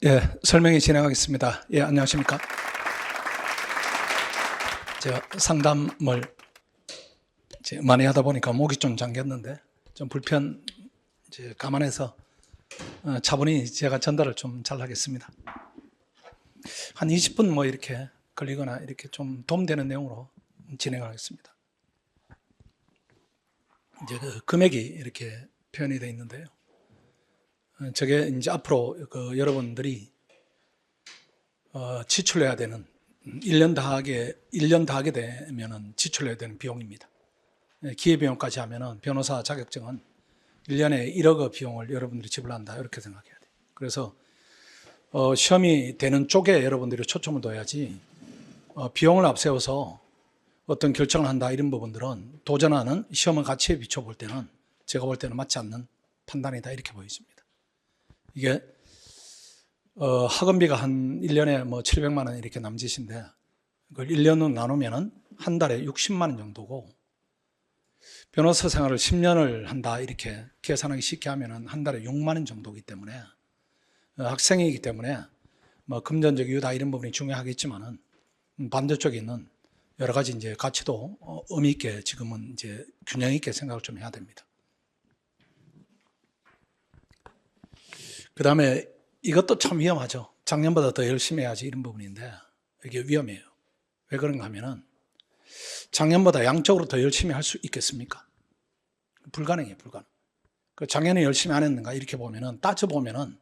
예, 설명이 진행하겠습니다. 예, 안녕하십니까. 제가 상담을 많이 하다 보니까 목이 좀 잠겼는데 좀 불편 감안해서 차분히 제가 전달을 좀 잘 하겠습니다. 한 20분 뭐 이렇게 걸리거나 이렇게 좀 도움되는 내용으로 진행하겠습니다. 이제 그 금액이 이렇게 표현이 되어 있는데요. 저게 이제 앞으로 여러분들이 지출해야 되는 1년 다 하게 되면은 지출해야 되는 비용입니다. 기회비용까지 하면은 변호사 자격증은 1년에 1억의 비용을 여러분들이 지불한다 이렇게 생각해야 돼요. 그래서 시험이 되는 쪽에 여러분들이 초점을 둬야지 비용을 앞세워서 어떤 결정을 한다 이런 부분들은 도전하는 시험의 가치에 비춰볼 때는 제가 볼 때는 맞지 않는 판단이다 이렇게 보여집니다. 이게 학원비가 한 1년에 뭐 700만 원 이렇게 남짓인데 그걸 1년으로 나누면은 한 달에 60만 원 정도고 변호사 생활을 10년을 한다 이렇게 계산하기 쉽게 하면은 한 달에 6만 원 정도이기 때문에 학생이기 때문에 뭐 금전적 이유다 이런 부분이 중요하겠지만은 반대쪽에 있는 여러 가지 이제 가치도 의미 있게 지금은 이제 균형 있게 생각을 좀 해야 됩니다. 그 다음에 이것도 참 위험하죠. 작년보다 더 열심히 해야지 이런 부분인데 이게 위험해요. 왜 그런가 하면은 작년보다 양적으로 더 열심히 할 수 있겠습니까? 불가능해요, 불가능. 작년에 열심히 안 했는가 이렇게 보면은 따져보면은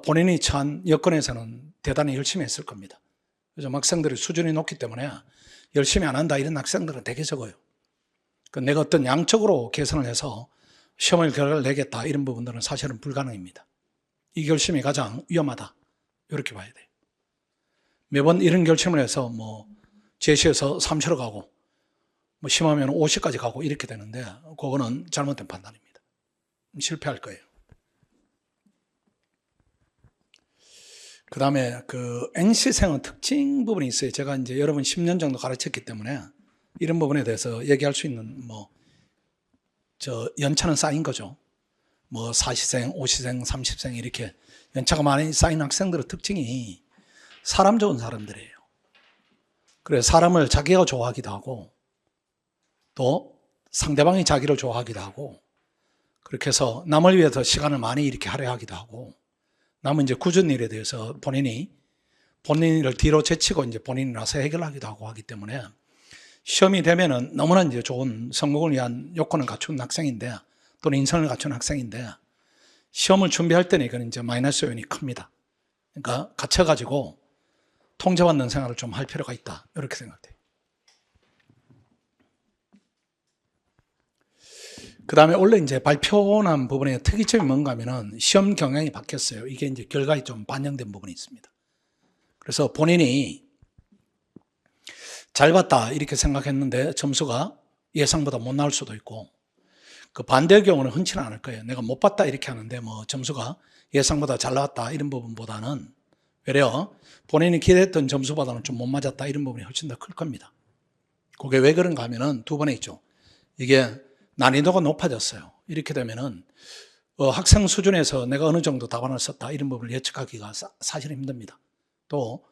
본인이 처한 여건에서는 대단히 열심히 했을 겁니다. 그래서 학생들의 수준이 높기 때문에 열심히 안 한다 이런 학생들은 되게 적어요. 내가 어떤 양적으로 계산을 해서 시험을 결과를 내겠다 이런 부분들은 사실은 불가능입니다. 이 결심이 가장 위험하다 이렇게 봐야 돼요. 매번 이런 결심을 해서 뭐 제시해서 3초로 가고 뭐 심하면 50까지 가고 이렇게 되는데 그거는 잘못된 판단입니다. 실패할 거예요. 그 다음에 그 NC생은 특징 부분이 있어요. 제가 이제 여러분 10년 정도 가르쳤기 때문에 이런 부분에 대해서 얘기할 수 있는 연차는 쌓인 거죠. 뭐 40생, 50생, 30생 이렇게 연차가 많이 쌓인 학생들의 특징이 사람 좋은 사람들이에요. 그래서 사람을 자기가 좋아하기도 하고 또 상대방이 자기를 좋아하기도 하고 그렇게 해서 남을 위해서 시간을 많이 이렇게 할애하기도 하고 남은 이제 굳은 일에 대해서 본인을 뒤로 제치고 이제 본인이 나서 해결하기도 하고 하기 때문에 시험이 되면은 너무나 이제 좋은 성공을 위한 요건을 갖춘 학생인데 또는 인성을 갖춘 학생인데 시험을 준비할 때는 이건 이제 마이너스 요인이 큽니다. 그러니까 갇혀가지고 통제받는 생활을 좀 할 필요가 있다. 이렇게 생각돼요. 그 다음에 원래 이제 발표난 부분의 특이점이 뭔가 하면은 시험 경향이 바뀌었어요. 이게 이제 결과에 좀 반영된 부분이 있습니다. 그래서 본인이 잘 봤다 이렇게 생각했는데 점수가 예상보다 못 나올 수도 있고 그 반대의 경우는 흔치는 않을 거예요. 내가 못 봤다 이렇게 하는데 뭐 점수가 예상보다 잘 나왔다 이런 부분보다는 외려 본인이 기대했던 점수보다는 좀 못 맞았다 이런 부분이 훨씬 더 클 겁니다. 그게 왜 그런가 하면은 두 번에 있죠. 이게 난이도가 높아졌어요. 이렇게 되면은 학생 수준에서 내가 어느 정도 답안을 썼다 이런 부분을 예측하기가 사실 힘듭니다. 또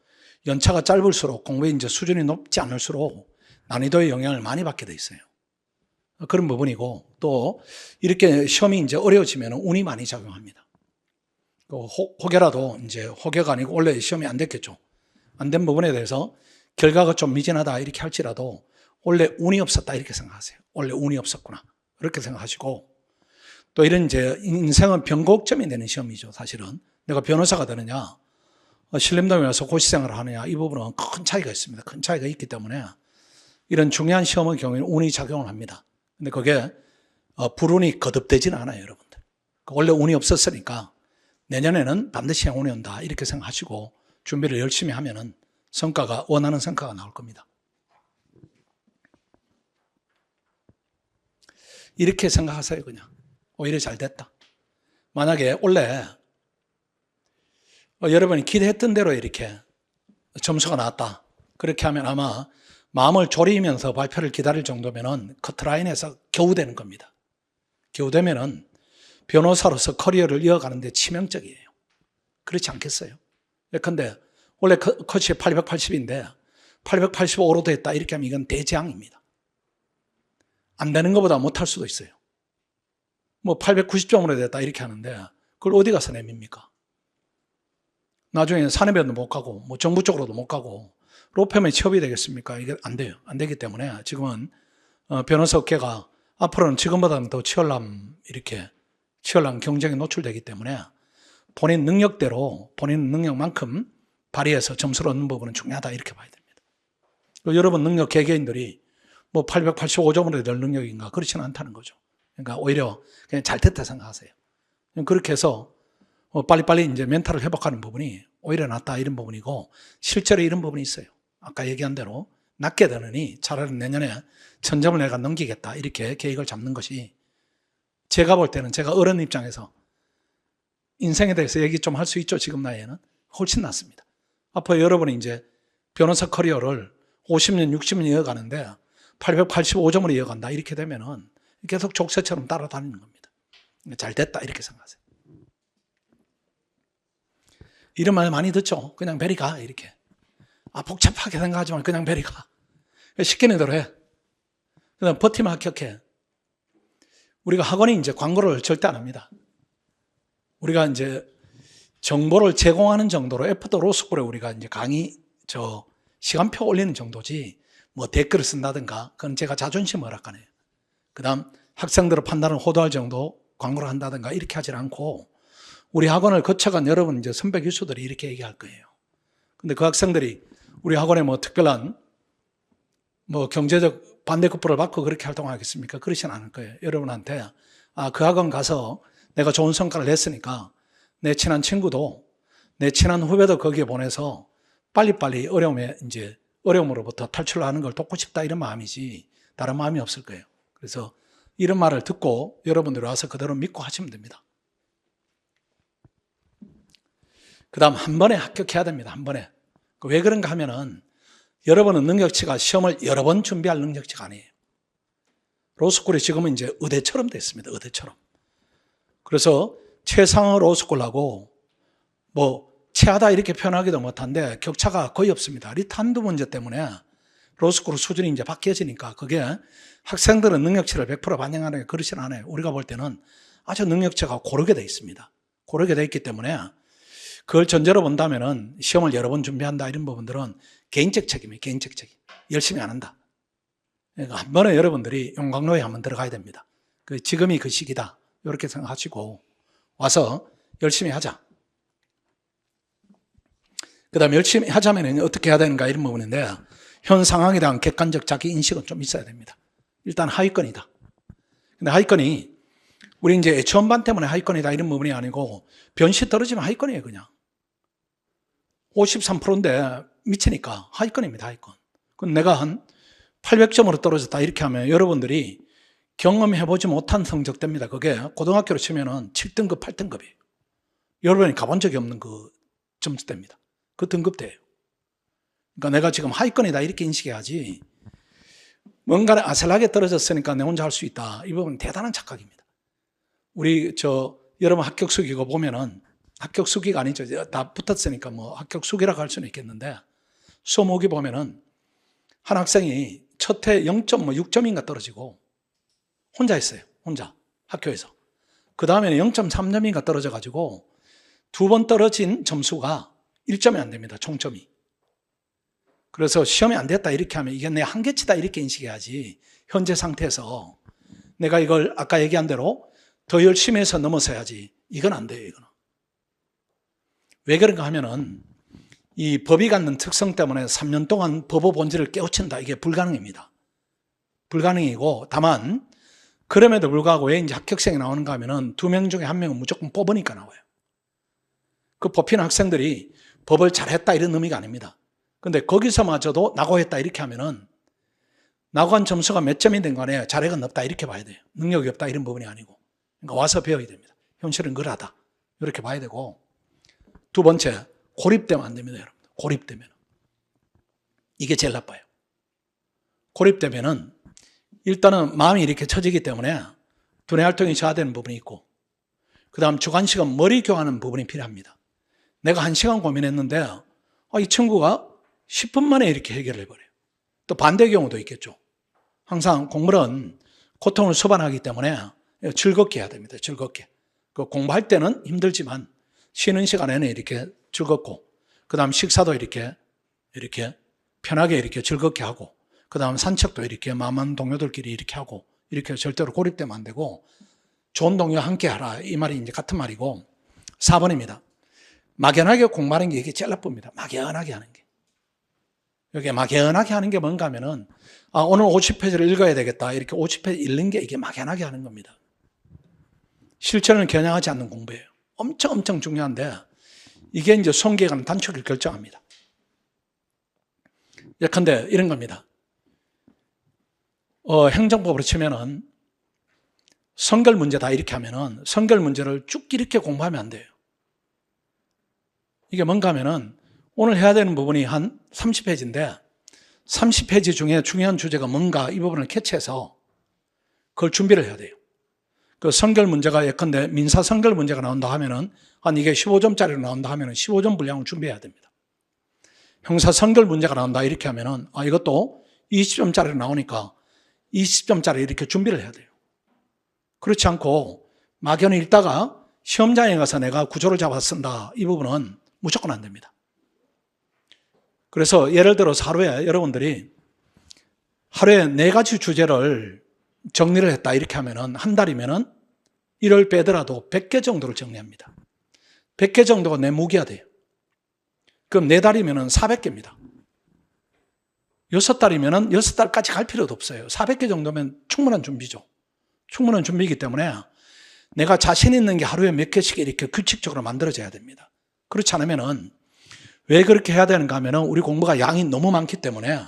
연차가 짧을수록 공부의 이제 수준이 높지 않을수록 난이도의 영향을 많이 받게 돼 있어요. 그런 부분이고 또 이렇게 시험이 이제 어려워지면 운이 많이 작용합니다. 혹여라도 이제 혹여가 아니고 원래 시험이 안 됐겠죠. 안 된 부분에 대해서 결과가 좀 미진하다 이렇게 할지라도 원래 운이 없었다 이렇게 생각하세요. 원래 운이 없었구나 그렇게 생각하시고 또 이런 이제 인생은 변곡점이 되는 시험이죠. 사실은 내가 변호사가 되느냐 신림동에 와서 고시생활을 하느냐 이 부분은 큰 차이가 있습니다. 큰 차이가 있기 때문에 이런 중요한 시험의 경우에는 운이 작용을 합니다. 근데 그게 불운이 거듭되지는 않아요, 여러분들. 원래 운이 없었으니까 내년에는 반드시 운이 온다 이렇게 생각하시고 준비를 열심히 하면은 원하는 성과가 나올 겁니다. 이렇게 생각하세요, 그냥. 오히려 잘 됐다. 만약에 원래 여러분이 기대했던 대로 이렇게 점수가 나왔다. 그렇게 하면 아마 마음을 졸이면서 발표를 기다릴 정도면은 커트라인에서 겨우 되는 겁니다. 겨우 되면은 변호사로서 커리어를 이어가는데 치명적이에요. 그렇지 않겠어요? 예컨대 원래 컷이 880인데 885로 됐다 이렇게 하면 이건 대재앙입니다. 안 되는 것보다 못할 수도 있어요. 뭐 890점으로 됐다 이렇게 하는데 그걸 어디 가서 내밉니까? 나중에 산해변도 못 가고 뭐 정부 쪽으로도 못 가고 로펌에 취업이 되겠습니까? 이게 안 돼요. 안 되기 때문에 지금은 변호사 업계가 앞으로는 지금보다는 더 치열한 경쟁에 노출되기 때문에 본인 능력대로 본인 능력만큼 발휘해서 점수를 얻는 부분은 중요하다 이렇게 봐야 됩니다. 여러분 능력 개개인들이 뭐 885점으로 될 능력인가 그렇지는 않다는 거죠. 그러니까 오히려 그냥 잘 됐다 생각하세요. 그렇게 해서 빨리빨리 이제 멘탈을 회복하는 부분이 오히려 낫다 이런 부분이고 실제로 이런 부분이 있어요. 아까 얘기한 대로 낮게 되느니 차라리 내년에 1000점을 내가 넘기겠다 이렇게 계획을 잡는 것이 제가 볼 때는 제가 어른 입장에서 인생에 대해서 얘기 좀 할 수 있죠. 지금 나이에는 훨씬 낫습니다. 앞으로 여러분이 이제 변호사 커리어를 50년, 60년 이어가는데 885점으로 이어간다 이렇게 되면은 계속 족쇄처럼 따라다니는 겁니다. 잘 됐다 이렇게 생각하세요. 이런 말 많이 듣죠. 그냥 베리 가 이렇게. 복잡하게 생각하지 말고 그냥 베리 가. 시키는 대로 해. 그다음 버티면 합격해. 우리가 학원이 이제 광고를 절대 안 합니다. 우리가 이제 정보를 제공하는 정도로 애프터 로스쿨에 우리가 이제 강의 시간표 올리는 정도지 뭐 댓글을 쓴다든가 그건 제가 자존심 허락하네요. 그다음 학생들의 판단을 호도할 정도 광고를 한다든가 이렇게 하질 않고 우리 학원을 거쳐간 여러분 이제 선배 교수들이 이렇게 얘기할 거예요. 근데 그 학생들이 우리 학원에 뭐 특별한 뭐 경제적 반대급부를 받고 그렇게 활동하겠습니까? 그렇진 않을 거예요. 여러분한테 그 학원 가서 내가 좋은 성과를 냈으니까 내 친한 친구도 내 친한 후배도 거기에 보내서 빨리빨리 어려움으로부터 탈출하는 걸 돕고 싶다 이런 마음이지 다른 마음이 없을 거예요. 그래서 이런 말을 듣고 여러분들이 와서 그대로 믿고 하시면 됩니다. 그 다음 한 번에 합격해야 됩니다. 한 번에. 왜 그런가 하면은 여러분은 능력치가 시험을 여러 번 준비할 능력치가 아니에요. 로스쿨이 지금은 이제 의대처럼 됐습니다. 의대처럼. 그래서 최상의 로스쿨하고 뭐 최하다 이렇게 표현하기도 못한데 격차가 거의 없습니다. 리탄두 문제 때문에 로스쿨 수준이 이제 바뀌어지니까 그게 학생들은 능력치를 100% 반영하는 게 그렇진 않아요. 우리가 볼 때는 아주 능력치가 고르게 돼 있습니다. 고르게 돼 있기 때문에 그걸 전제로 본다면은 시험을 여러 번 준비한다 이런 부분들은 개인적 책임이에요. 개인적 책임. 열심히 안 한다. 그러니까 한 번에 여러분들이 용광로에 한번 들어가야 됩니다. 지금이 그 시기다. 이렇게 생각하시고 와서 열심히 하자. 그 다음에 열심히 하자면 어떻게 해야 되는가 이런 부분인데 현 상황에 대한 객관적 자기 인식은 좀 있어야 됩니다. 일단 하위권이다. 근데 하위권이 우리 이제 애초원반 때문에 하위권이다 이런 부분이 아니고 변시 떨어지면 하위권이에요 그냥. 53%인데 미치니까 하위권입니다. 하위권. 그럼 내가 한 800점으로 떨어졌다 이렇게 하면 여러분들이 경험해보지 못한 성적대입니다. 그게 고등학교로 치면은 7등급, 8등급이에요. 여러분이 가본 적이 없는 그 점수대입니다. 그 등급대예요. 그러니까 내가 지금 하위권이다 이렇게 인식해야지 뭔가를 아슬하게 떨어졌으니까 내 혼자 할 수 있다. 이 부분은 대단한 착각입니다. 우리 여러분 합격 수기고 보면은 합격 수기가 아니죠. 다 붙었으니까 뭐 합격 수기라고 할 수는 있겠는데 수험오기 보면은 한 학생이 첫해 0.6점인가 떨어지고 혼자 했어요. 혼자 학교에서. 그 다음에는 0.3점인가 떨어져가지고 두 번 떨어진 점수가 1점이 안 됩니다. 총점이. 그래서 시험이 안 됐다 이렇게 하면 이게 내 한계치다 이렇게 인식해야지 현재 상태에서 내가 이걸 아까 얘기한 대로 더 열심히 해서 넘어서야지 이건 안 돼요. 이거는. 왜 그런가 하면은 이 법이 갖는 특성 때문에 3년 동안 법의 본질을 깨우친다. 이게 불가능입니다. 불가능이고 다만 그럼에도 불구하고 왜 이제 합격생이 나오는가 하면은 2명 중에 1명은 무조건 뽑으니까 나와요. 그 뽑히는 학생들이 법을 잘했다 이런 의미가 아닙니다. 근데 거기서마저도 낙오했다 이렇게 하면은 낙오한 점수가 몇 점이 된 간에 자력은 없다 이렇게 봐야 돼요. 능력이 없다 이런 부분이 아니고. 그러니까 와서 배워야 됩니다. 현실은 그러하다. 이렇게 봐야 되고 두 번째, 고립되면 안 됩니다. 여러분. 고립되면. 이게 제일 나빠요. 고립되면은 일단은 마음이 이렇게 처지기 때문에 두뇌 활동이 저하되는 부분이 있고 그 다음 주관식은 머리 교환하는 부분이 필요합니다. 내가 1시간 고민했는데 이 친구가 10분 만에 이렇게 해결을 해버려요. 또 반대 경우도 있겠죠. 항상 공부는 고통을 수반하기 때문에 즐겁게 해야 됩니다. 즐겁게. 공부할 때는 힘들지만 쉬는 시간에는 이렇게 즐겁고, 그 다음 식사도 이렇게 편하게 이렇게 즐겁게 하고, 그 다음 산책도 이렇게 만만 동료들끼리 이렇게 하고, 이렇게 절대로 고립되면 안 되고, 좋은 동료와 함께 하라. 이 말이 이제 같은 말이고, 4번입니다. 막연하게 공부하는 게 이게 제일 나쁩니다. 막연하게 하는 게. 여기 막연하게 하는 게 뭔가 하면은, 오늘 50페이지를 읽어야 되겠다. 이렇게 50페이지 읽는 게 이게 막연하게 하는 겁니다. 실천을 겨냥하지 않는 공부예요. 엄청 중요한데, 이게 이제 손괴에 관한 단축을 결정합니다. 예컨대 이런 겁니다. 행정법으로 치면은 선결 문제다 이렇게 하면은 선결 문제를 쭉 이렇게 공부하면 안 돼요. 이게 뭔가 하면은 오늘 해야 되는 부분이 한 30페이지인데 30페이지 중에 중요한 주제가 뭔가 이 부분을 캐치해서 그걸 준비를 해야 돼요. 그 선결 문제가 예컨대 민사 선결 문제가 나온다 하면은 한 이게 15점짜리로 나온다 하면은 15점 분량을 준비해야 됩니다. 형사 선결 문제가 나온다 이렇게 하면은 이것도 20점짜리로 나오니까 20점짜리 이렇게 준비를 해야 돼요. 그렇지 않고 막연히 읽다가 시험장에 가서 내가 구조를 잡아 쓴다 이 부분은 무조건 안 됩니다. 그래서 예를 들어서 하루에 여러분들이 하루에 4가지 주제를 정리를 했다 이렇게 하면은 한 달이면은 1월 빼더라도 100개 정도를 정리합니다. 100개 정도가 내 무게가 돼요. 그럼 4달이면은 400개입니다. 6달이면은 6달까지 갈 필요도 없어요. 400개 정도면 충분한 준비죠. 충분한 준비이기 때문에 내가 자신 있는 게 하루에 몇 개씩 이렇게 규칙적으로 만들어져야 됩니다. 그렇지 않으면은 왜 그렇게 해야 되는가 하면은 우리 공부가 양이 너무 많기 때문에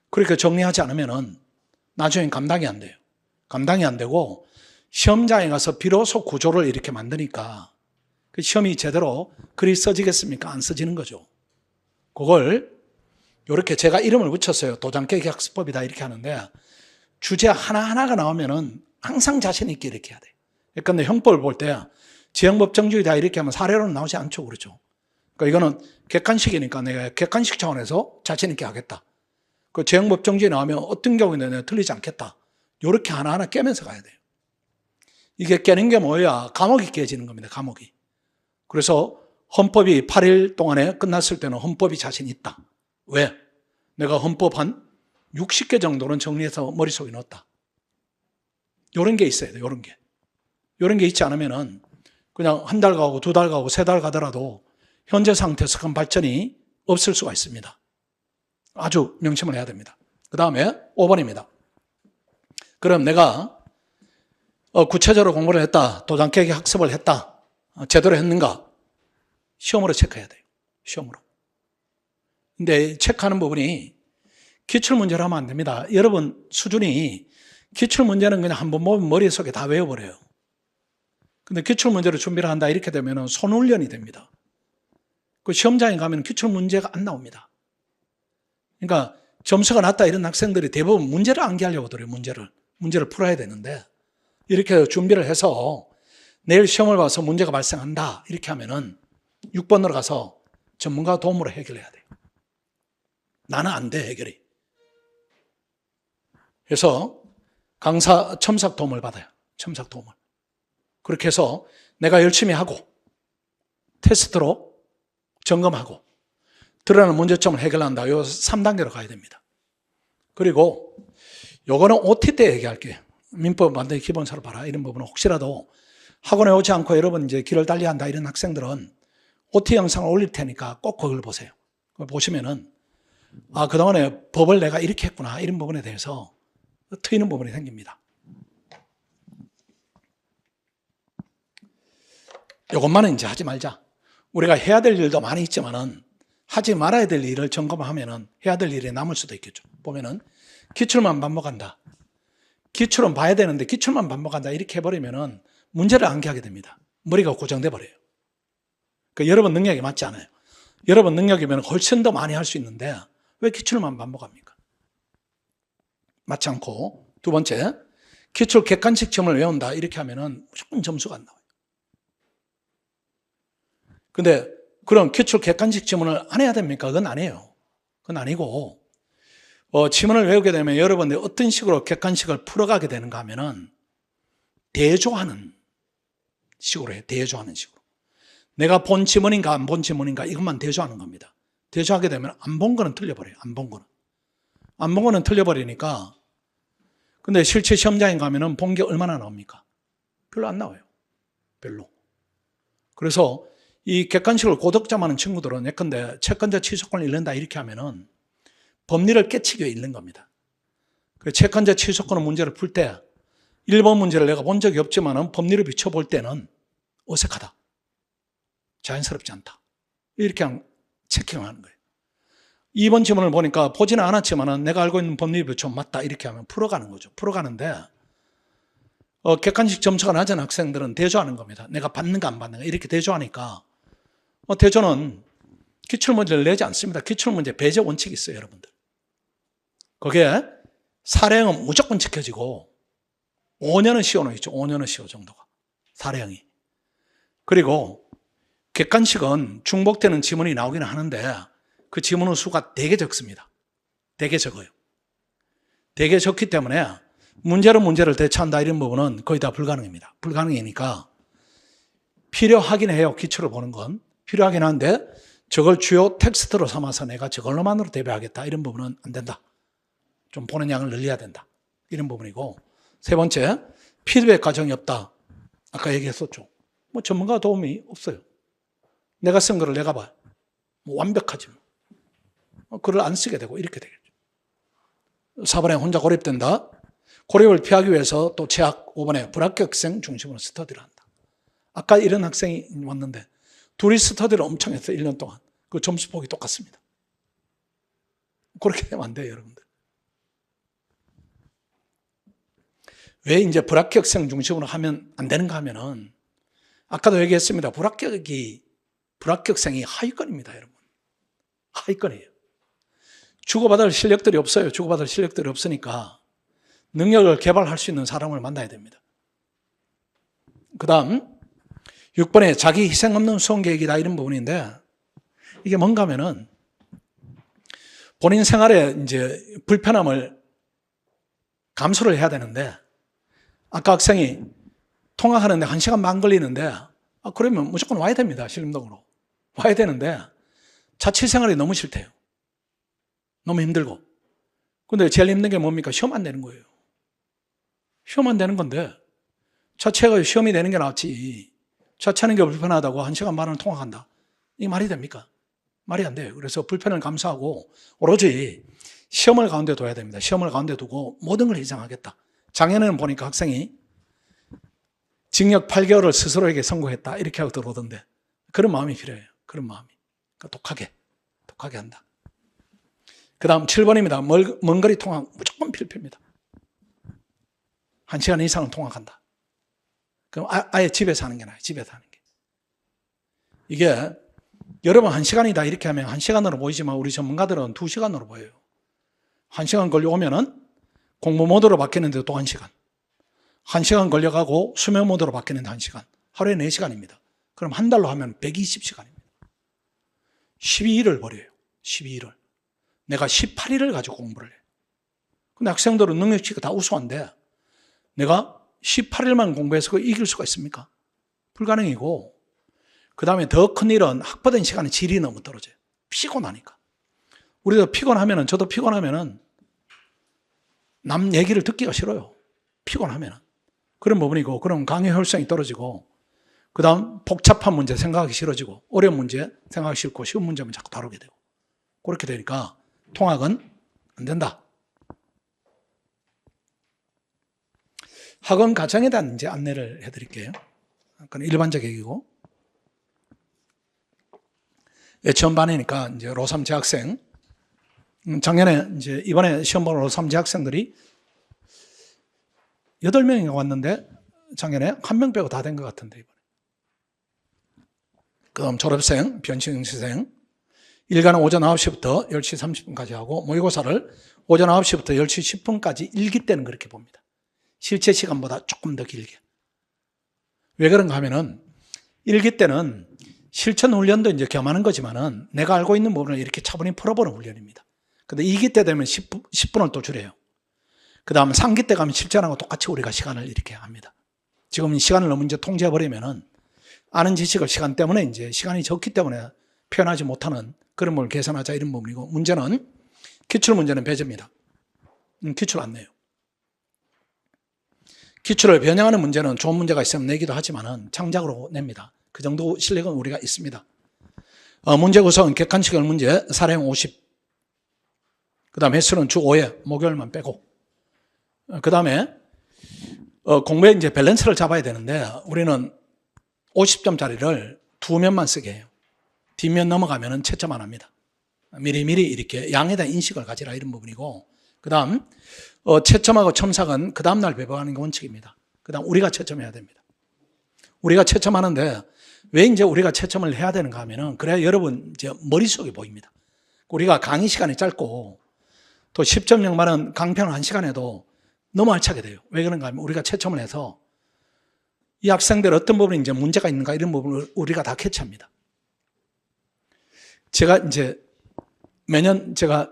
그렇게 정리하지 않으면은 나중에 감당이 안 돼요. 감당이 안 되고 시험장에 가서 비로소 구조를 이렇게 만드니까 그 시험이 제대로 글이 써지겠습니까? 안 써지는 거죠. 그걸 이렇게 제가 이름을 붙였어요. 도장깨기 학습법이다 이렇게 하는데 주제 하나하나가 나오면은 항상 자신 있게 이렇게 해야 돼요. 그러니까 형법을 볼 때 지형법 정주이다 이렇게 하면 사례로는 나오지 않죠. 그렇죠. 그러니까 이거는 객관식이니까 내가 객관식 차원에서 자신 있게 하겠다. 그 지형법 정주에 나오면 어떤 경우에는 내가 틀리지 않겠다. 이렇게 하나하나 깨면서 가야 돼요. 이게 깨는 게 뭐야? 감옥이 깨지는 겁니다. 감옥이. 그래서 헌법이 8일 동안에 끝났을 때는 헌법이 자신 있다. 왜? 내가 헌법 한 60개 정도는 정리해서 머릿속에 넣었다. 이런 게 있어야 돼요. 이런 게. 이런 게 있지 않으면은 그냥 한 달 가고 2달 가고 3달 가더라도 현재 상태에서 큰 발전이 없을 수가 있습니다. 아주 명심을 해야 됩니다. 그 다음에 5번입니다. 그럼 내가 구체적으로 공부를 했다. 도장깨기 학습을 했다. 제대로 했는가? 시험으로 체크해야 돼요. 시험으로. 근데 체크하는 부분이 기출문제로 하면 안 됩니다. 여러분 수준이 기출문제는 그냥 한번 보면 머릿속에 다 외워버려요. 근데 기출문제를 준비를 한다 이렇게 되면 손훈련이 됩니다. 그 시험장에 가면 기출문제가 안 나옵니다. 그러니까 점수가 낮다 이런 학생들이 대부분 문제를 암기하려고 들어요. 문제를 풀어야 되는데 이렇게 준비를 해서 내일 시험을 봐서 문제가 발생한다 이렇게 하면은 6번으로 가서 전문가 도움으로 해결해야 돼요. 나는 안 돼 해결이. 그래서 강사 첨삭 도움을 받아요. 첨삭 도움을. 그렇게 해서 내가 열심히 하고 테스트로 점검하고 드러나는 문제점을 해결한다. 요 3단계로 가야 됩니다. 그리고 요거는 OT 때 얘기할게요. 민법 완전히 기본서로 봐라. 이런 부분은 혹시라도 학원에 오지 않고 여러분 이제 길을 달리한다 이런 학생들은 OT 영상을 올릴 테니까 꼭 그걸 보세요. 그걸 보시면은 그동안에 법을 내가 이렇게 했구나. 이런 부분에 대해서 트이는 부분이 생깁니다. 이것만은 이제 하지 말자. 우리가 해야 될 일도 많이 있지만은 하지 말아야 될 일을 점검하면은 해야 될 일이 남을 수도 있겠죠. 보면은 기출만 반복한다. 기출은 봐야 되는데 기출만 반복한다. 이렇게 해버리면은 문제를 암기하게 됩니다. 머리가 고정돼 버려요. 그러니까 여러분 능력이 맞지 않아요. 여러분 능력이면 훨씬 더 많이 할 수 있는데 왜 기출만 반복합니까? 맞지 않고 두 번째, 기출 객관식 시험을 외운다. 이렇게 하면은 무조건 점수가 안 나와요. 근데 그럼 기출 객관식 지문을 안 해야 됩니까? 그건 아니에요. 그건 아니고, 지문을 외우게 되면 여러분들이 어떤 식으로 객관식을 풀어가게 되는가 하면은 대조하는 식으로 해요. 대조하는 식으로. 내가 본 지문인가 안 본 지문인가 이것만 대조하는 겁니다. 대조하게 되면 안 본 거는 틀려버려요. 안 본 거는. 안 본 거는 틀려버리니까. 근데 실제 시험장에 가면은 본 게 얼마나 나옵니까? 별로 안 나와요. 별로. 그래서 이 객관식을 고득점 하는 친구들은 예컨대 채권자 취소권을 잃는다 이렇게 하면은 법리를 깨치기 위해 잃는 겁니다. 채권자 취소권 문제를 풀 때 1번 문제를 내가 본 적이 없지만은 법리를 비춰볼 때는 어색하다. 자연스럽지 않다. 이렇게 체킹을 하는 거예요. 2번 지문을 보니까 보지는 않았지만은 내가 알고 있는 법리를 비춰 맞다. 이렇게 하면 풀어가는 거죠. 풀어가는데, 객관식 점수가 낮은 학생들은 대조하는 겁니다. 내가 받는가 안 받는가. 이렇게 대조하니까, 대조는 기출문제를 내지 않습니다. 기출문제 배제 원칙이 있어요, 여러분들. 거기에 사례형은 무조건 지켜지고, 5년은 씌워놓 있죠. 5년은 씌워 정도가. 사례형이. 그리고 객관식은 중복되는 지문이 나오기는 하는데 그 지문의 수가 되게 적습니다. 되게 적어요. 되게 적기 때문에 문제로 문제를 대처한다 이런 부분은 거의 다 불가능입니다. 불가능이니까 필요하긴 해요. 기출을 보는 건. 필요하긴 한데 저걸 주요 텍스트로 삼아서 내가 저걸로만으로 대비하겠다 이런 부분은 안 된다. 좀 보는 양을 늘려야 된다. 이런 부분이고, 세 번째, 피드백 과정이 없다. 아까 얘기했었죠. 전문가 도움이 없어요. 내가 쓴 거를 내가 봐. 완벽하지. 글을 안 쓰게 되고 이렇게 되겠죠. 4번에 혼자 고립된다. 고립을 피하기 위해서 또 재학 5번에 불합격생 중심으로 스터디를 한다. 아까 이런 학생이 왔는데 둘이 스터디를 엄청 했어요. 1년 동안. 그 점수폭이 똑같습니다. 그렇게 되면 안 돼요, 여러분들. 왜 이제 불합격생 중심으로 하면 안 되는가 하면은 아까도 얘기했습니다. 불합격생이 하위권입니다, 여러분. 하위권이에요. 주고받을 실력들이 없어요. 주고받을 실력들이 없으니까 능력을 개발할 수 있는 사람을 만나야 됩니다. 그 다음 6번에 자기 희생 없는 수험 계획이다 이런 부분인데 이게 뭔가 하면은 본인 생활에 이제 불편함을 감수를 해야 되는데 아까 학생이 통학하는데 1시간 반 걸리는데 그러면 무조건 와야 됩니다. 신림동으로. 와야 되는데 자취 생활이 너무 싫대요. 너무 힘들고. 근데 제일 힘든 게 뭡니까? 시험 안 되는 거예요. 시험 안 되는 건데 자취가 시험이 되는 게 낫지. 자취하는 게 불편하다고 1시간 반을 통학한다. 이게 말이 됩니까? 말이 안 돼요. 그래서 불편을 감수하고 오로지 시험을 가운데 둬야 됩니다. 시험을 가운데 두고 모든 걸 희생하겠다. 작년에는 보니까 학생이 징역 8개월을 스스로에게 선고했다. 이렇게 하고 들어오던데 그런 마음이 필요해요. 그런 마음이. 그러니까 독하게 한다. 그 다음 7번입니다. 먼 거리 통학 무조건 필수입니다. 1시간 이상은 통학한다. 그럼 아예 집에서 하는 게 나아요. 집에서 하는 게. 이게 여러분 1시간이다 이렇게 하면 1시간으로 보이지만 우리 전문가들은 2시간으로 보여요. 1시간 걸려오면은 공부 모드로 바뀌는데 또 1시간. 1시간 걸려가고 수면 모드로 바뀌는데 1시간. 하루에 4시간입니다. 그럼 한 달로 하면 120시간입니다. 12일을 버려요. 12일을. 내가 18일을 가지고 공부를 해요. 근데 학생들은 능력치가 다 우수한데 내가 18일만 공부해서 그걸 이길 수가 있습니까? 불가능이고 그 다음에 더 큰 일은 확보된 시간의 질이 너무 떨어져요. 피곤하니까. 우리도 피곤하면은 저도 피곤하면은 남 얘기를 듣기가 싫어요. 피곤하면은. 그런 부분이고 그럼 강의 효율성이 떨어지고 그 다음 복잡한 문제 생각하기 싫어지고 어려운 문제 생각하기 싫고 쉬운 문제만 자꾸 다루게 되고 그렇게 되니까 통학은 안 된다. 학원 과정에 대한 이제 안내를 해드릴게요. 그건 일반적 얘기고. 처음 반이니까 이제 로3 재학생. 작년에 이제 이번에 시험 보는 로3 재학생들이 8명이 왔는데 작년에 1명 빼고 다 된 것 같은데 이번에. 그 다음 졸업생, 변시생생. 일과는 오전 9시부터 10시 30분까지 하고 모의고사를 오전 9시부터 10시 10분까지 일기 때는 그렇게 봅니다. 실제 시간보다 조금 더 길게. 왜 그런가 하면은 일기 때는 실천 훈련도 이제 겸하는 거지만은 내가 알고 있는 부분을 이렇게 차분히 풀어보는 훈련입니다. 근데 2기 때 되면 10분을 또 줄여요. 그 다음 3기 때 가면 실전하고 똑같이 우리가 시간을 이렇게 합니다. 지금 시간을 너무 이제 통제해버리면은 아는 지식을 시간 때문에 이제 시간이 적기 때문에 표현하지 못하는 그런 걸 계산하자 이런 부분이고, 문제는 기출문제는 배제입니다. 기출 안 내요. 기출을 변형하는 문제는 좋은 문제가 있으면 내기도 하지만은 창작으로 냅니다. 그 정도 실력은 우리가 있습니다. 문제 구성은 객관식별 문제 사례형 50, 그 다음 횟수는 주 5회 목요일만 빼고, 그 다음에 공부에 이제 밸런스를 잡아야 되는데 우리는 50점짜리를 2면만 쓰게 해요. 뒷면 넘어가면은 채점 안 합니다. 미리미리 이렇게 양에 대한 인식을 가지라 이런 부분이고, 그 다음 채점하고 첨삭은 그 다음날 배포하는 게 원칙입니다. 그 다음 우리가 채점해야 됩니다. 우리가 채점하는데 왜 이제 우리가 채점을 해야 되는가 하면은 그래야 여러분 이제 머릿속에 보입니다. 우리가 강의 시간이 짧고 또 10점 영반은 강평 1시간에도 너무 알차게 돼요. 왜 그런가 하면 우리가 채점을 해서 이 학생들 어떤 부분에 이제 문제가 있는가 이런 부분을 우리가 다 캐치합니다. 제가 이제 매년 제가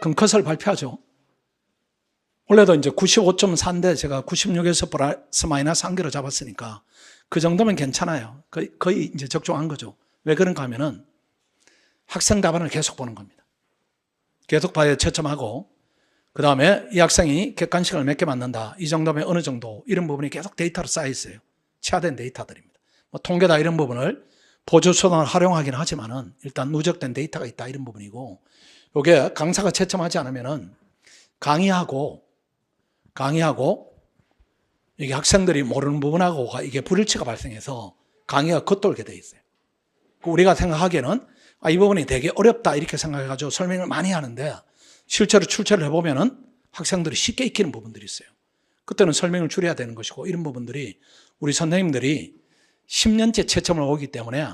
금컷을 발표하죠. 원래도 이제 95.4인데 제가 96에서 플러스 마이너스 1개로 잡았으니까 그 정도면 괜찮아요. 거의 이제 적중한 거죠. 왜 그런가 하면은 학생 답안을 계속 보는 겁니다. 계속 봐야 채점하고, 그 다음에 이 학생이 객관식을 몇 개 맞는다, 이 정도면 어느 정도, 이런 부분이 계속 데이터로 쌓여 있어요. 치화된 데이터들입니다. 뭐 통계다 이런 부분을 보조수단을 활용하긴 하지만은 일단 누적된 데이터가 있다 이런 부분이고, 이게 강사가 채점하지 않으면은 강의하고 이게 학생들이 모르는 부분하고가 이게 불일치가 발생해서 강의가 겉돌게 돼 있어요. 우리가 생각하기에는 이 부분이 되게 어렵다 이렇게 생각해가지고 설명을 많이 하는데 실제로 출제를 해보면은 학생들이 쉽게 익히는 부분들이 있어요. 그때는 설명을 줄여야 되는 것이고, 이런 부분들이 우리 선생님들이 10년째 채점을 오기 때문에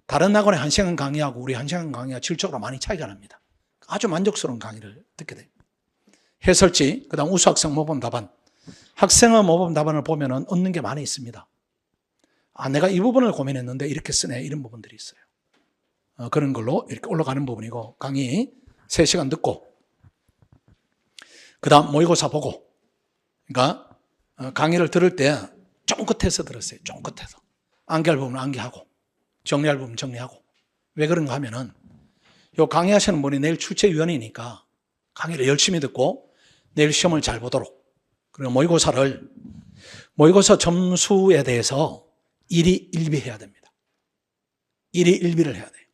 다른 학원에 1시간 강의하고 우리 1시간 강의가 질적으로 많이 차이가 납니다. 아주 만족스러운 강의를 듣게 돼요. 해설지, 그 다음 우수학생 모범 답안. 학생의 모범 답안을 보면은 얻는 게 많이 있습니다. 내가 이 부분을 고민했는데 이렇게 쓰네, 이런 부분들이 있어요. 그런 걸로 이렇게 올라가는 부분이고, 강의 3시간 듣고, 그 다음 모의고사 보고, 그러니까 강의를 들을 때 쫑긋해서 들었어요. 쫑긋해서. 암기할 부분은 암기하고, 정리할 부분은 정리하고. 왜 그런가 하면은 요 강의하시는 분이 내일 출제위원이니까 강의를 열심히 듣고 내일 시험을 잘 보도록, 그리고 모의고사 점수에 대해서 일희일비해야 됩니다. 일희일비를 해야 돼요.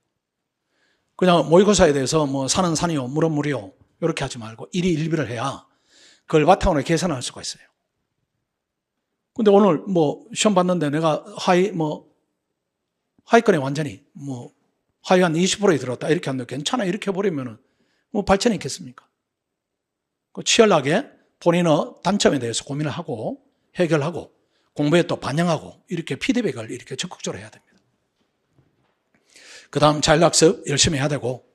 그냥 모의고사에 대해서 뭐 산은 산이요, 물은 물이요 이렇게 하지 말고 일희일비를 해야 그걸 바탕으로 계산할 수가 있어요. 근데 오늘 뭐 시험 봤는데 내가 하위권에 완전히 하위 한 20%에 들었다 이렇게 하는데 괜찮아 이렇게 해버리면은 뭐 발전이 있겠습니까? 치열하게 본인의 단점에 대해서 고민을 하고 해결하고 공부에 또 반영하고 이렇게 피드백을 이렇게 적극적으로 해야 됩니다. 그 다음 자율학습 열심히 해야 되고,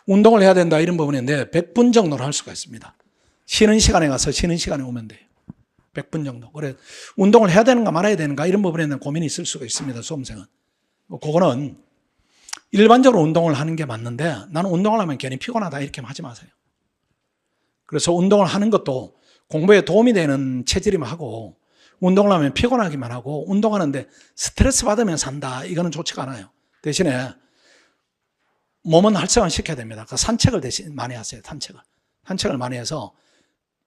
운동을 해야 된다 이런 부분인데 100분 정도는 할 수가 있습니다. 쉬는 시간에 가서 쉬는 시간에 오면 돼요. 100분 정도. 그래 운동을 해야 되는가 말아야 되는가 이런 부분에 대한 고민이 있을 수가 있습니다. 수험생은. 그거는 일반적으로 운동을 하는 게 맞는데 나는 운동을 하면 괜히 피곤하다 이렇게 하지 마세요. 그래서 운동을 하는 것도 공부에 도움이 되는 체질이면 하고, 운동을 하면 피곤하기만 하고, 운동하는데 스트레스 받으면 산다 이거는 좋지가 않아요. 대신에 몸은 활성화 시켜야 됩니다. 그러니까 산책을 대신 많이 하세요. 산책을 많이 해서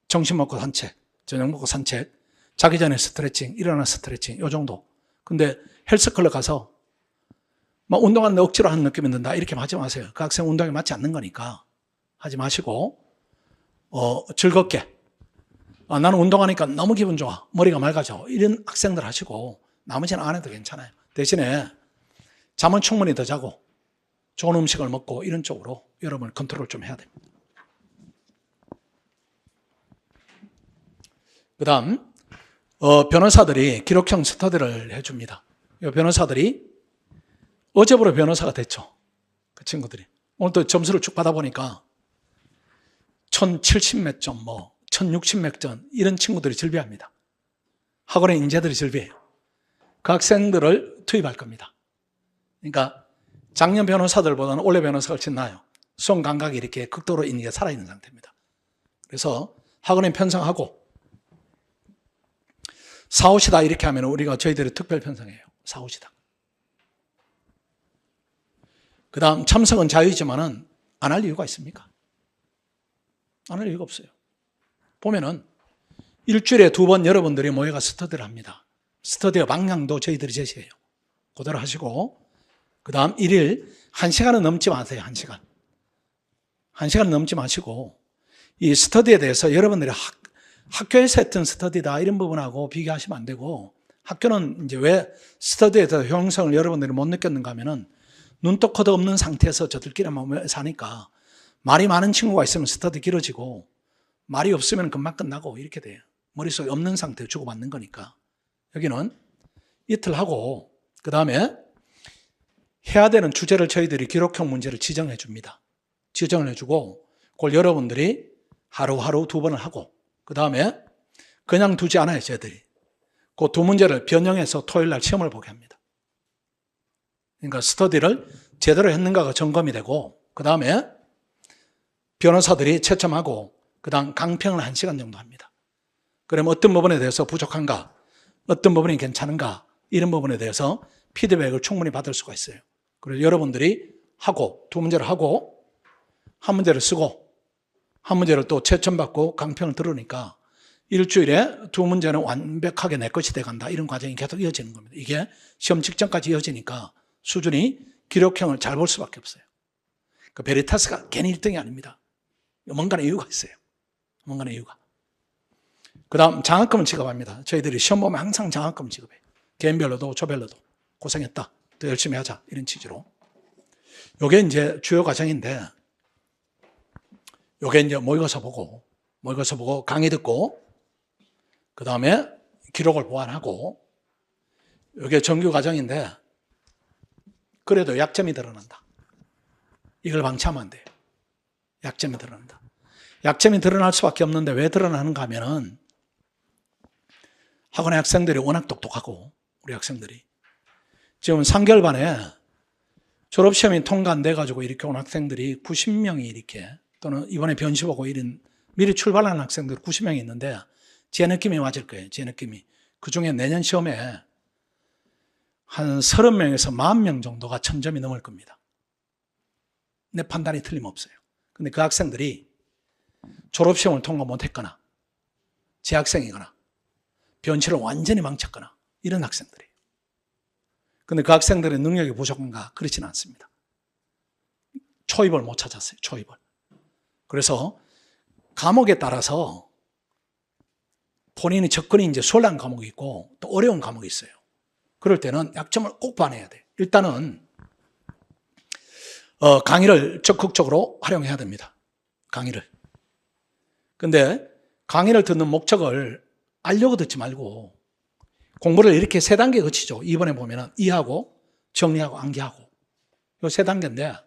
점심 먹고 산책, 저녁 먹고 산책, 자기 전에 스트레칭, 일어나 스트레칭 요 정도. 근데 헬스클럽 가서 막 운동하는데 억지로 하는 느낌이 든다 이렇게 하지 마세요. 그 학생 운동에 맞지 않는 거니까 하지 마시고, 즐겁게 나는 운동하니까 너무 기분 좋아, 머리가 맑아져 이런 학생들 하시고 나머지는 안 해도 괜찮아요. 대신에 잠은 충분히 더 자고 좋은 음식을 먹고 이런 쪽으로 여러분 컨트롤 좀 해야 됩니다. 그 다음 변호사들이 기록형 스터디를 해줍니다. 이 변호사들이 어제부터 변호사가 됐죠. 그 친구들이 오늘 또 점수를 쭉 받아보니까 1070 몇 점, 1060 몇 점 이런 친구들이 즐비합니다. 학원의 인재들이 즐비해요. 그 학생들을 투입할 겁니다. 그러니까 작년 변호사들보다는 올해 변호사가 훨씬 나아요. 수용 감각이 이렇게 극도로 있는 게 살아있는 상태입니다. 그래서 학원에 편성하고 사오시다 이렇게 하면 우리가 저희들이 특별 편성해요. 사오시다. 그 다음 참석은 자유이지만은 안 할 이유가 있습니까? 안 할 이유가 없어요. 보면은 일주일에 2번 여러분들이 모여가 스터디를 합니다. 스터디의 방향도 저희들이 제시해요. 그대로 하시고 그 다음 1일 1시간은 넘지 마세요. 1시간. 1시간 넘지 마시고 이 스터디에 대해서 여러분들이 학교에서 했던 스터디다 이런 부분하고 비교하시면 안 되고 학교는 이제 왜 스터디에 대해서 효용성을 여러분들이 못 느꼈는가 하면은 눈도 코도 없는 상태에서 저들끼리 사니까 말이 많은 친구가 있으면 스터디 길어지고 말이 없으면 금방 끝나고 이렇게 돼요. 머릿속에 없는 상태에 주고받는 거니까. 여기는 이틀 하고 그 다음에 해야 되는 주제를 저희들이 기록형 문제를 지정해 줍니다. 지정을 해주고 그걸 여러분들이 하루하루 2번을 하고 그 다음에 그냥 두지 않아요. 저희들이. 그 2문제를 변형해서 토요일 날 시험을 보게 합니다. 그러니까 스터디를 제대로 했는가가 점검이 되고 그 다음에 변호사들이 채점하고 그 다음 강평을 1시간 정도 합니다. 그러면 어떤 부분에 대해서 부족한가 어떤 부분이 괜찮은가 이런 부분에 대해서 피드백을 충분히 받을 수가 있어요. 그래서 여러분들이 하고 2문제를 하고 한 문제를 쓰고 한 문제를 또 채점받고 강평을 들으니까 일주일에 2문제는 완벽하게 내 것이 돼간다. 이런 과정이 계속 이어지는 겁니다. 이게 시험 직전까지 이어지니까 수준이 기록형을 잘 볼 수밖에 없어요. 그 베리타스가 괜히 1등이 아닙니다. 뭔가의 이유가 있어요. 뭔가의 이유가. 그 다음 장학금을 지급합니다. 저희들이 시험 보면 항상 장학금을 지급해요. 개인별로도 조별로도 고생했다. 더 열심히 하자. 이런 취지로. 요게 이제 주요 과정인데 요게 이제 모의고사 보고 강의 듣고 그 다음에 기록을 보완하고 요게 정규 과정인데 그래도 약점이 드러난다. 이걸 방치하면 안 돼요. 약점이 드러난다. 약점이 드러날 수밖에 없는데 왜 드러나는가 하면은 학원의 학생들이 워낙 똑똑하고 우리 학생들이 지금 3개월 반에 졸업시험이 통과 안 돼가지고 이렇게 온 학생들이 90명이 이렇게 또는 이번에 변시 보고 이런 미리 출발하는 학생들 90명이 있는데 제 느낌이 맞을 거예요. 제 느낌이. 그중에 내년 시험에 한 30명에서 40명 정도가 1000점이 넘을 겁니다. 내 판단이 틀림없어요. 근데 그 학생들이 졸업시험을 통과 못했거나 재학생이거나 변시를 완전히 망쳤거나 이런 학생들이에요. 근데 그 학생들의 능력이 부족한가? 그렇지는 않습니다. 초입을 못 찾았어요. 초입을. 그래서 과목에 따라서 본인의 접근이 이제 수월한 과목이 있고 또 어려운 과목이 있어요. 그럴 때는 약점을 꼭 봐내야 돼요. 일단은 강의를 적극적으로 활용해야 됩니다. 강의를. 근데 강의를 듣는 목적을 알려고 듣지 말고 공부를 이렇게 3단계 거치죠. 이번에 보면은 이해하고 정리하고 암기하고 요 3단계인데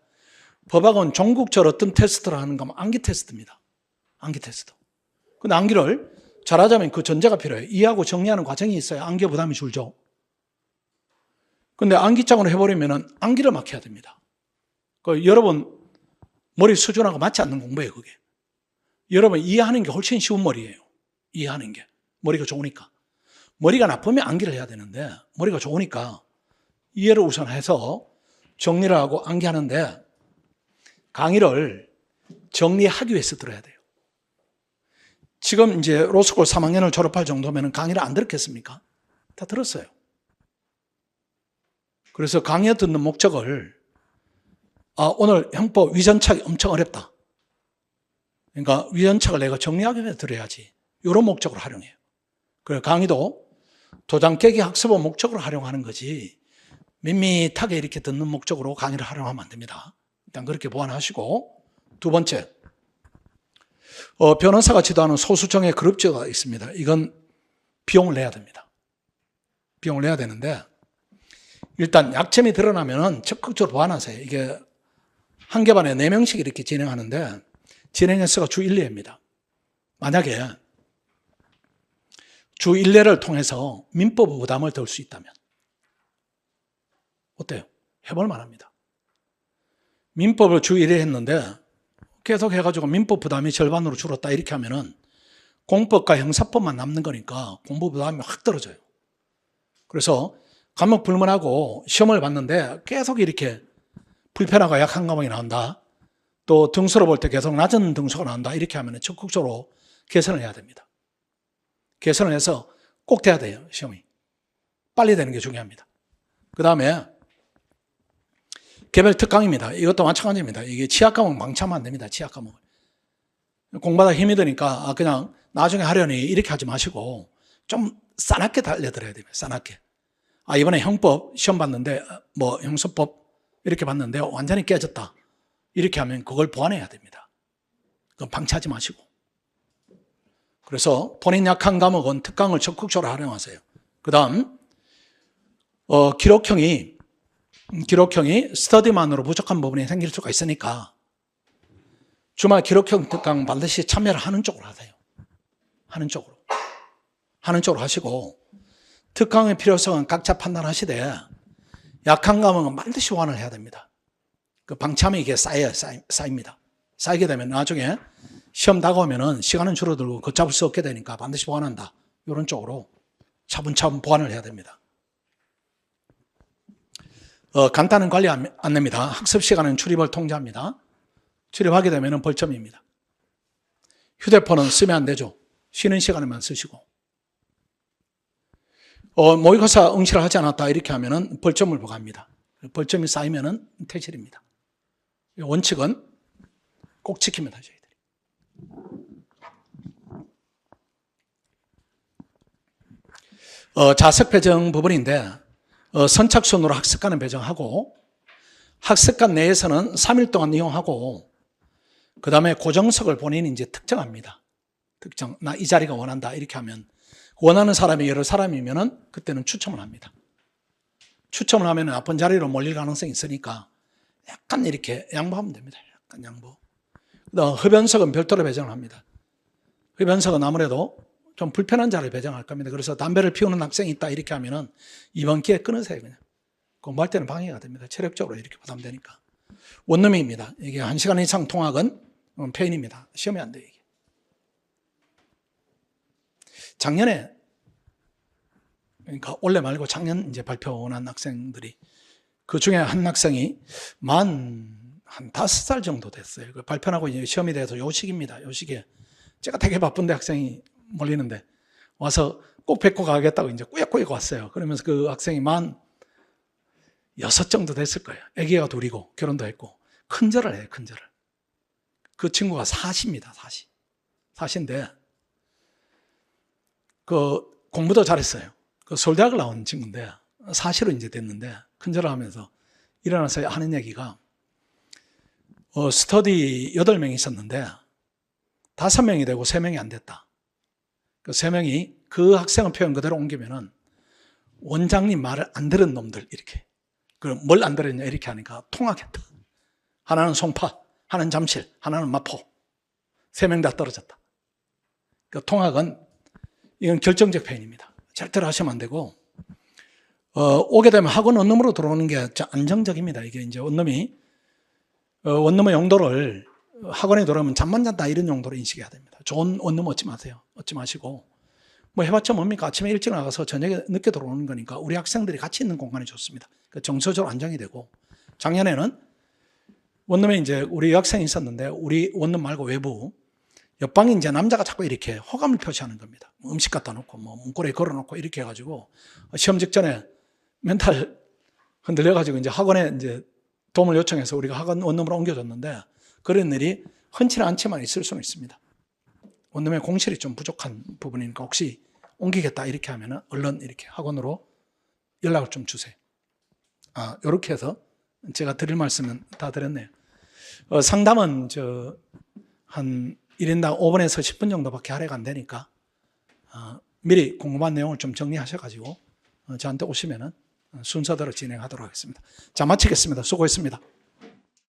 법학은 종국절 어떤 테스트를 하는가 하면 암기 테스트입니다. 암기 테스트. 근데 암기를 잘하자면 그 전제가 필요해요. 이해하고 정리하는 과정이 있어야 암기 부담이 줄죠. 근데 암기장으로 해버리면은 암기를 막 해야 됩니다. 여러분 머리 수준하고 맞지 않는 공부예요, 그게. 여러분 이해하는 게 훨씬 쉬운 머리예요. 이해하는 게. 머리가 좋으니까. 머리가 나쁘면 암기를 해야 되는데 머리가 좋으니까 이해를 우선해서 정리를 하고 암기하는데 강의를 정리하기 위해서 들어야 돼요. 지금 이제 로스쿨 3학년을 졸업할 정도면 강의를 안 들었겠습니까? 다 들었어요. 그래서 강의 듣는 목적을 오늘 형법 위전착이 엄청 어렵다. 그러니까 위전착을 내가 정리하기 위해서 들어야지. 이런 목적으로 활용해요. 그래서 강의도 도장 깨기 학습의 목적으로 활용하는 거지 밋밋하게 이렇게 듣는 목적으로 강의를 활용하면 안 됩니다. 일단 그렇게 보완하시고 2번째 변호사가 지도하는 소수정의 그룹제가 있습니다. 이건 비용을 내야 됩니다. 비용을 내야 되는데 일단 약점이 드러나면 적극적으로 보완하세요. 이게 한 개 반에 4명씩 이렇게 진행하는데 진행 횟수가 주 1회입니다. 만약에 주 1회를 통해서 민법 부담을 덜 수 있다면 어때요? 해볼 만합니다. 민법을 주 1회 했는데 계속 해가지고 민법 부담이 절반으로 줄었다 이렇게 하면은 공법과 형사법만 남는 거니까 공부 부담이 확 떨어져요. 그래서 과목 불문하고 시험을 봤는데 계속 이렇게 불편하고 약한 과목이 나온다. 또 등수로 볼 때 계속 낮은 등수가 나온다. 이렇게 하면 적극적으로 개선을 해야 됩니다. 개선을 해서 꼭 돼야 돼요. 시험이. 빨리 되는 게 중요합니다. 그 다음에 개별 특강입니다. 이것도 마찬가지입니다. 이게 취약 과목 망치하면 안 됩니다. 취약 과목을. 공부하다 힘이 드니까 그냥 나중에 하려니 이렇게 하지 마시고 좀 싸납게 달려들어야 됩니다. 싸납게. 이번에 형법 시험 봤는데 뭐 형사법 이렇게 봤는데 완전히 깨졌다. 이렇게 하면 그걸 보완해야 됩니다. 그건 방치하지 마시고. 그래서 본인 약한 과목은 특강을 적극적으로 활용하세요. 그 다음 기록형이 스터디만으로 부족한 부분이 생길 수가 있으니까 주말 기록형 특강 반드시 참여를 하는 쪽으로 하세요. 하는 쪽으로 하시고 특강의 필요성은 각자 판단하시되 약한 과목은 반드시 보완을 해야 됩니다. 그 방치하면 이게 쌓입니다. 쌓이게 되면 나중에 시험 다가오면은 시간은 줄어들고 걷잡을 수 없게 되니까 반드시 보완한다. 이런 쪽으로 차분차분 보완을 해야 됩니다. 간단한 관리 안내입니다. 학습 시간은 출입을 통제합니다. 출입하게 되면 벌점입니다. 휴대폰은 쓰면 안 되죠. 쉬는 시간에만 쓰시고. 모의고사 응시를 하지 않았다 이렇게 하면 벌점을 부과합니다. 벌점이 쌓이면 퇴실입니다. 원칙은 꼭 지킵니다. 저희들이. 자석 배정 부분인데 선착순으로 학습관을 배정하고 학습관 내에서는 3일 동안 이용하고 그 다음에 고정석을 본인이 이제 특정합니다. 특정. 나 이 자리가 원한다. 이렇게 하면 원하는 사람이 여러 사람이면은 그때는 추첨을 합니다. 추첨을 하면 나쁜 자리로 몰릴 가능성이 있으니까 약간 이렇게 양보하면 됩니다. 약간 양보. 그다음 흡연석은 별도로 배정을 합니다. 흡연석은 아무래도 좀 불편한 자리를 배정할 겁니다. 그래서 담배를 피우는 학생이 있다 이렇게 하면은 이번 기회에 끊으세요. 그냥. 공부할 때는 방해가 됩니다. 체력적으로 이렇게 부담되니까. 원룸입니다. 이게 1시간 이상 통학은 폐인입니다. 시험이 안 돼요. 이게. 작년에 그러니까 올해 말고 작년 이제 발표한 학생들이 그 중에 한 학생이 한 5살 정도 됐어요. 그 발표하고 이제 시험에 대해서 요식입니다. 요식에 제가 되게 바쁜데 학생이 몰리는데 와서 꼭 뵙고 가겠다고 이제 꾸역꾸역 왔어요. 그러면서 그 학생이 6 정도 됐을 거예요. 아기가 둘이고 결혼도 했고 큰절을 해요. 큰절을. 그 친구가 사시입니다. 사시인데 그 공부도 잘했어요. 그 서울대학을 나온 친구인데 사시로 이제 됐는데 큰절을 하면서 일어나서 하는 얘기가 스터디 8명이 있었는데 5명이 되고 3명이 안 됐다. 그 3명이 그 학생의 표현 그대로 옮기면은 원장님 말을 안 들은 놈들 이렇게. 그럼 뭘 안 들었냐 이렇게 하니까 통하겠다. 하나는 송파, 하나는 잠실, 하나는 마포. 3명 다 떨어졌다. 그 통학은 이건 결정적 표현입니다. 절대로 하시면 안 되고 오게 되면 학원 원룸으로 들어오는 게 안정적입니다. 이게 이제 원룸의 용도를 학원에 들어오면 잠만 잔다 이런 용도로 인식해야 됩니다. 좋은 원룸 얻지 마세요. 얻지 마시고 뭐 해봤자 뭡니까? 아침에 일찍 나가서 저녁에 늦게 들어오는 거니까 우리 학생들이 같이 있는 공간이 좋습니다. 정서적으로 안정이 되고 작년에는 원룸에 이제 우리 여학생이 있었는데 우리 원룸 말고 외부 옆방에 이제 남자가 자꾸 이렇게 호감을 표시하는 겁니다. 음식 갖다 놓고 뭐 문고리에 걸어놓고 이렇게 해가지고 시험 직전에 멘탈 흔들려가지고 이제 학원에 이제 도움을 요청해서 우리가 학원 원룸으로 옮겨줬는데 그런 일이 흔치는 않지만 있을 수는 있습니다. 원룸에 공실이 좀 부족한 부분이니까 혹시 옮기겠다 이렇게 하면은 얼른 이렇게 학원으로 연락을 좀 주세요. 이렇게 해서 제가 드릴 말씀은 다 드렸네요. 상담은 한 1인당 5분에서 10분 정도밖에 할애가 안 되니까 미리 궁금한 내용을 좀 정리하셔가지고 저한테 오시면은 순서대로 진행하도록 하겠습니다. 자, 마치겠습니다. 수고했습니다.